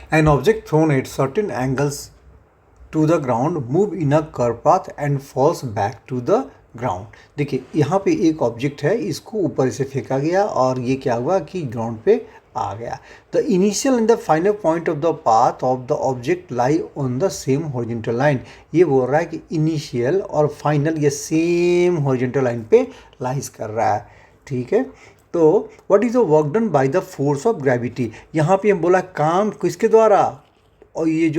An object thrown at certain angles to the ground move in a curved path and falls back to the ground. देखिए यहाँ पे एक object है, इसको ऊपर से फेंका गया और ये क्या हुआ कि ग्राउंड पे आ गया। The initial and the final point of the path of the object lie on the same horizontal line. ये बोल रहा है कि इनिशियल और फाइनल ये सेम हॉरिजॉन्टल लाइन पे लाइज कर रहा है। ठीक है, तो what is the work done by the force of gravity. यहाँ पे हम बोला काम किसके द्वारा, और ये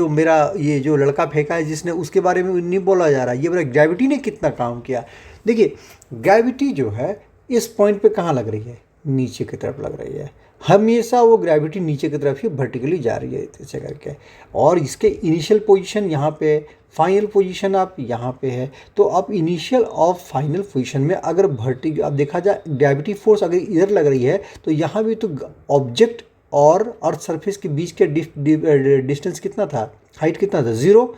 जो लड़का फेंका है जिसने, उसके बारे में नहीं बोला जा रहा, ये बोला ग्रेविटी ने कितना काम किया। देखिए ग्रेविटी जो है इस पॉइंट पे कहाँ लग रही है, नीचे की तरफ लग रही है। हमेशा वो ग्रेविटी नीचे की तरफ ही वर्टिकली जा रही है ऐसे करके, और इसके इनिशियल पोजीशन यहाँ पे, फाइनल पोजीशन आप यहाँ पे है। तो अब इनिशियल और फाइनल पोजीशन में अगर अब देखा जाए ग्रेविटी फोर्स अगर इधर लग रही है तो यहाँ भी तो ऑब्जेक्ट और अर्थ सरफेस के बीच के डिस्टेंस कितना था, हाइट कितना था, 0।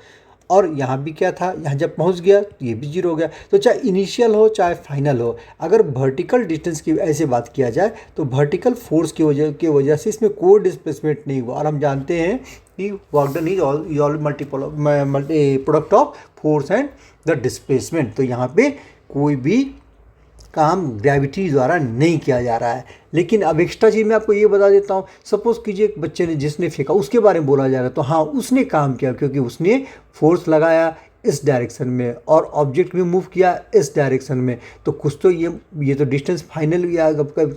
और यहाँ भी क्या था, यहाँ जब पहुँच गया तो ये भी 0 हो गया। तो चाहे इनिशियल हो चाहे फाइनल हो, अगर वर्टिकल डिस्टेंस की ऐसे बात किया जाए तो वर्टिकल फोर्स की वजह से इसमें कोई डिस्प्लेसमेंट नहीं हुआ। और हम जानते हैं कि work done is all multi product of force and the displacement. तो यहाँ पे कोई भी काम ग्रेविटी द्वारा नहीं किया जा रहा है। लेकिन अब एक्स्ट्रा चीज़ मैं आपको ये बता देता हूँ, सपोज़ कीजिए एक बच्चे ने जिसने फेंका उसके बारे में बोला जा रहा है, तो हाँ उसने काम किया क्योंकि उसने फोर्स लगाया इस डायरेक्शन में और ऑब्जेक्ट भी मूव किया इस डायरेक्शन में। तो कुछ तो ये तो डिस्टेंस फाइनल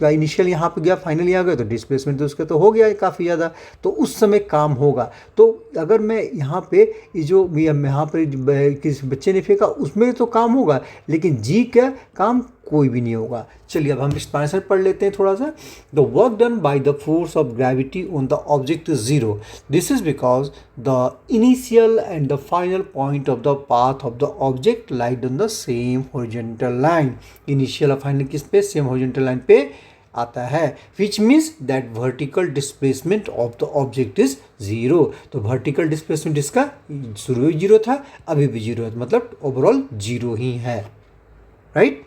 इनिशियल यहाँ पे गया, फाइनल यहाँ गया, तो डिस्प्लेसमेंट तो उसका तो हो गया काफ़ी ज़्यादा, तो उस समय काम होगा। तो अगर मैं यहाँ पे यहाँ पर किसी बच्चे ने फेंका उसमें तो काम होगा, लेकिन जी का काम कोई भी नहीं होगा। चलिए अब हम एक्सप्लेनेशन पढ़ लेते हैं थोड़ा सा। The work done by the force of gravity on the object is 0। This is because the initial and the final point of the path of the object lied on the same horizontal line. Initial और final किस पे, same horizontal line पे आता है, which means that vertical displacement of the object is 0। तो vertical displacement इसका शुरू में 0 था, अभी भी 0 है, मतलब ओवरऑल 0 ही है, राइट।